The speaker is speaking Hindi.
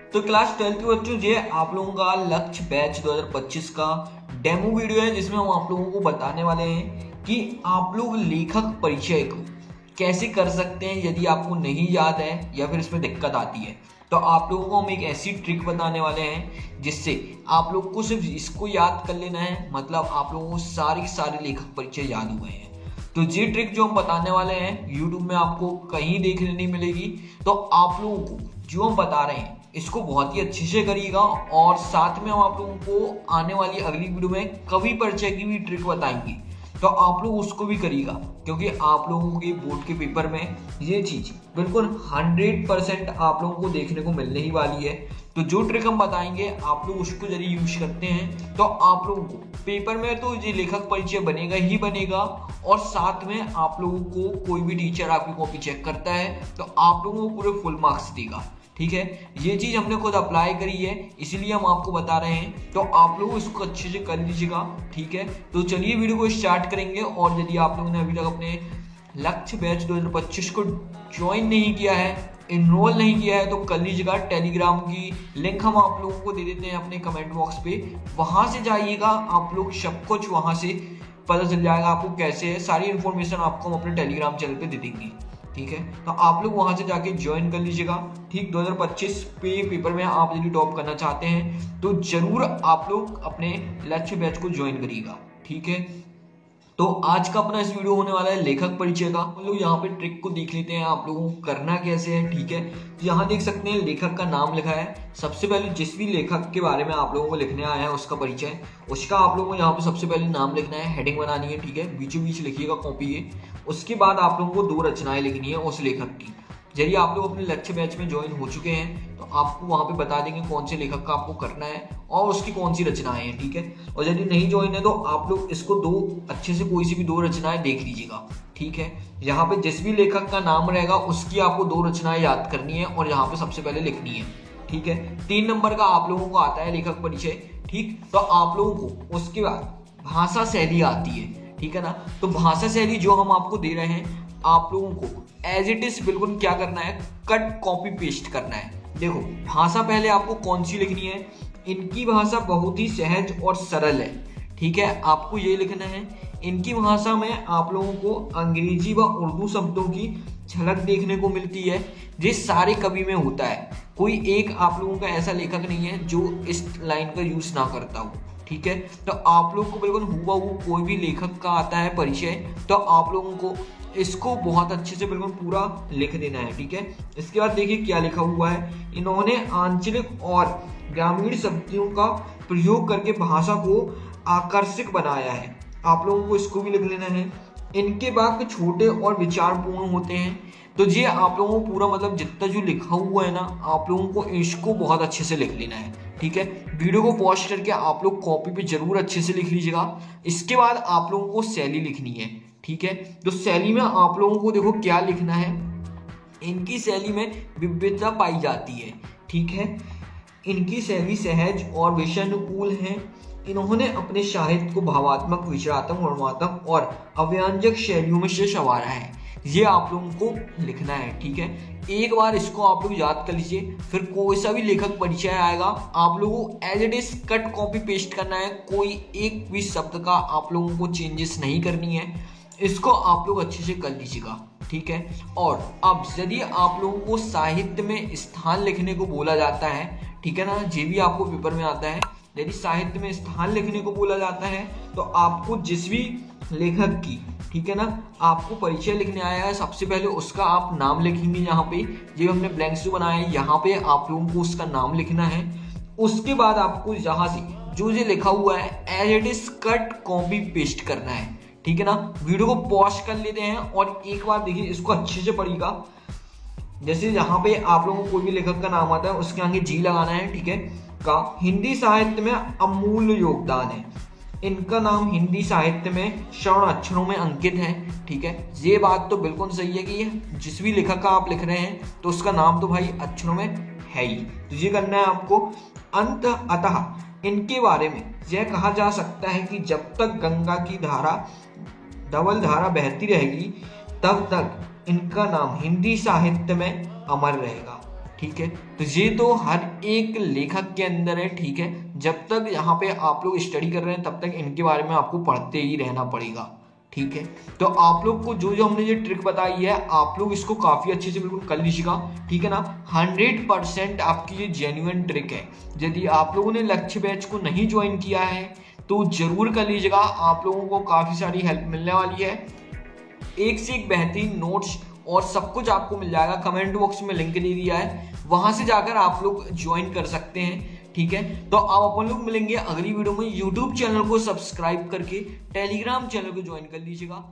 तो क्लास 12 के बच्चों, ये आप लोगों का लक्ष्य बैच 2025 का डेमो वीडियो है, जिसमें हम आप लोगों को बताने वाले हैं कि आप लोग लेखक परिचय को कैसे कर सकते हैं यदि आपको नहीं याद है या फिर इसमें दिक्कत आती है। तो आप लोगों को हम एक ऐसी ट्रिक बताने वाले हैं जिससे आप लोग को सिर्फ इसको याद कर लेना है, मतलब आप लोगों को सारे लेखक परिचय याद हुए हैं। तो ये ट्रिक जो हम बताने वाले हैं यूट्यूब में आपको कहीं देखने नहीं मिलेगी। तो आप लोगों को जो हम बता रहे हैं इसको बहुत ही अच्छे से करिएगा, और साथ में हम आप लोगों को आने वाली अगली वीडियो में कवि परिचय की भी ट्रिक बताएंगे, तो आप लोग उसको भी करिएगा, क्योंकि आप लोगों के बोर्ड के पेपर में ये चीज बिल्कुल 100% आप लोगों को देखने को मिलने ही वाली है। तो जो ट्रिक हम बताएंगे आप लोग उसको यदि यूज करते हैं तो आप लोगों को पेपर में तो ये लेखक परिचय बनेगा ही बनेगा, और साथ में आप लोगों को कोई भी टीचर आपकी कॉपी चेक करता है तो आप लोगों को पूरे फुल मार्क्स देगा। ठीक है, ये चीज हमने खुद अप्लाई करी है, इसीलिए हम आपको बता रहे हैं, तो आप लोग इसको अच्छे से कर लीजिएगा। ठीक है, तो चलिए वीडियो को स्टार्ट करेंगे। और यदि आप लोगों ने अभी तक अपने लक्ष्य बैच 2025 को ज्वाइन नहीं किया है, इनरोल नहीं किया है, तो कर लीजिएगा। टेलीग्राम की लिंक हम आप लोगों को दे देते हैं अपने कमेंट बॉक्स पे, वहां से जाइएगा, आप लोग सब कुछ वहां से पता चल जाएगा आपको कैसे है। सारी इन्फॉर्मेशन आपको हम अपने टेलीग्राम चैनल पे दे देंगे। ठीक है, तो आप लोग वहां से जाके ज्वाइन कर लीजिएगा। ठीक, 2025 पे पेपर में आप यदि टॉप करना चाहते हैं तो जरूर आप लोग अपने लक्ष्य बैच को ज्वाइन करिएगा। ठीक है, तो आज का अपना इस वीडियो होने वाला है लेखक परिचय का। हम लोग यहाँ पे ट्रिक को देख लेते हैं आप लोगों को करना कैसे है। ठीक है, तो यहाँ देख सकते हैं लेखक का नाम लिखा है। सबसे पहले जिस भी लेखक के बारे में आप लोगों को लिखने आया है उसका परिचय, उसका आप लोगों को यहाँ पे सबसे पहले नाम लिखना है, हेडिंग बनानी है। ठीक है, बीचों बीच लिखिएगा कॉपी के। उसके बाद आप लोगों को 2 रचनाएं लिखनी है उस लेखक की। यदि आप लोग अपने लक्ष्य बैच में ज्वाइन हो चुके हैं तो आपको वहां पे बता देंगे कौन से लेखक का आपको करना है और उसकी कौन सी रचनाएं हैं। ठीक है, और यदि नहीं ज्वाइन है तो आप लोग इसको 2 अच्छे से कोई सी भी 2 रचनाएं देख लीजिएगा। ठीक है, यहाँ पे जिस भी लेखक का नाम रहेगा उसकी आपको 2 रचनाएं याद करनी है और यहाँ पे सबसे पहले लिखनी है। ठीक है, 3 नंबर का आप लोगों को आता है लेखक परिचय। ठीक, तो आप लोगों को उसके बाद भाषा शैली आती है। ठीक है ना, तो भाषा शैली जो हम आपको दे रहे हैं आप लोगों को एज इट इज बिल्कुल क्या करना है, कट कॉपी पेस्ट करना है। देखो, भाषा पहले आपको कौन सी लिखनी है, इनकी भाषा बहुत ही सहज और सरल है। ठीक है, आपको ये लिखना है। इनकी भाषा में आप लोगों को अंग्रेजी व उर्दू शब्दों की झलक देखने को मिलती है, जिस सारे कवि में होता है। कोई एक आप लोगों का ऐसा लेखक नहीं है जो इस लाइन का यूज ना करता हो। ठीक है, तो आप लोग को बिल्कुल हुबहू कोई भी लेखक का आता है परिचय तो आप लोगों को इसको बहुत अच्छे से बिल्कुल पूरा लिख देना है। ठीक है, इसके बाद देखिए क्या लिखा हुआ है, इन्होंने आंचलिक और ग्रामीण शब्दों का प्रयोग करके भाषा को आकर्षक बनाया है। आप लोगों को इसको भी लिख लेना है। इनके वाक्य छोटे और विचारपूर्ण होते हैं। तो ये आप लोगों को पूरा मतलब जितना जो लिखा हुआ है ना, आप लोगों को इसको बहुत अच्छे से लिख लेना है। ठीक है, वीडियो को पॉज करके आप लोग कॉपी पे जरूर अच्छे से लिख लीजिएगा। इसके बाद आप लोगों को शैली लिखनी है। ठीक है, तो शैली में आप लोगों को देखो क्या लिखना है, इनकी शैली में विविधता पाई जाती है। ठीक है, इनकी शैली सहज और विषयानुकूल है। इन्होंने अपने साहित्य को भावात्मक, विचारात्मक, वर्णनात्मक और अव्यंजक शैलियों में से संवारा है। ये आप लोगों को लिखना है। ठीक है, एक बार इसको आप लोग याद कर लीजिए, फिर कोई सा भी लेखक परिचय आएगा आप लोगों को as it is cut copy paste करना है। कोई एक भी शब्द का आप लोगों को चेंजेस नहीं करनी है। इसको आप लोग अच्छे से कर लीजिएगा। ठीक है, और अब यदि आप लोगों को साहित्य में स्थान लिखने को बोला जाता है, ठीक है ना, ये भी आपको पेपर में आता है, यदि साहित्य में स्थान लिखने को बोला जाता है तो आपको जिस भी लेखक की, ठीक है ना, आपको परिचय लिखने आया है सबसे पहले उसका आप नाम लिखेंगे। यहाँ पे जो हमने ब्लैंक से बनाया है यहाँ पे आप लोगों को उसका नाम लिखना है। उसके बाद आपको यहाँ से जो लिखा हुआ है as it is cut copy paste करना है। ठीक है ना, वीडियो को पॉज कर लेते हैं और एक बार देखिए इसको अच्छे से पढ़िएगा। जैसे यहाँ पे आप लोगों को कोई भी लेखक का नाम आता है उसके आगे जी लगाना है। ठीक है, का हिंदी साहित्य में अमूल्य योगदान है। इनका नाम हिंदी साहित्य में स्वर्ण अक्षरों में अंकित है। ठीक है, ये बात तो बिल्कुल सही है कि जिस भी लेखक का आप लिख रहे हैं तो उसका नाम तो भाई अक्षरों में है ही, तो ये करना है आपको। अतः इनके बारे में यह कहा जा सकता है कि जब तक गंगा की धारा धवल धारा बहती रहेगी तब तक इनका नाम हिंदी साहित्य में अमर रहेगा। ठीक है। तो ये तो हर एक लेखक के अंदर है, ठीक है। जब तक यहाँ पे आप लोग स्टडी कर रहे हैं तब तक इनके बारे में आपको पढ़ते ही रहना पड़ेगा, ठीक है। तो आप लोग को जो जो हमने ये ट्रिक बताई है आप लोग इसको काफी अच्छे से बिल्कुल कर लीजिएगा, ठीक है ना। 100% आपकी ये जेन्युइन ट्रिक है। यदि आप लोगों ने लक्ष्य बैच को नहीं ज्वाइन किया है तो जरूर कर लीजिएगा, आप लोगों को काफी सारी हेल्प मिलने वाली है। एक से एक बेहतरीन नोट्स और सब कुछ आपको मिल जाएगा। कमेंट बॉक्स में लिंक दे दिया है, वहां से जाकर आप लोग ज्वाइन कर सकते हैं, ठीक है। तो अब अपन लोग मिलेंगे अगली वीडियो में। यूट्यूब चैनल को सब्सक्राइब करके टेलीग्राम चैनल को ज्वाइन कर लीजिएगा।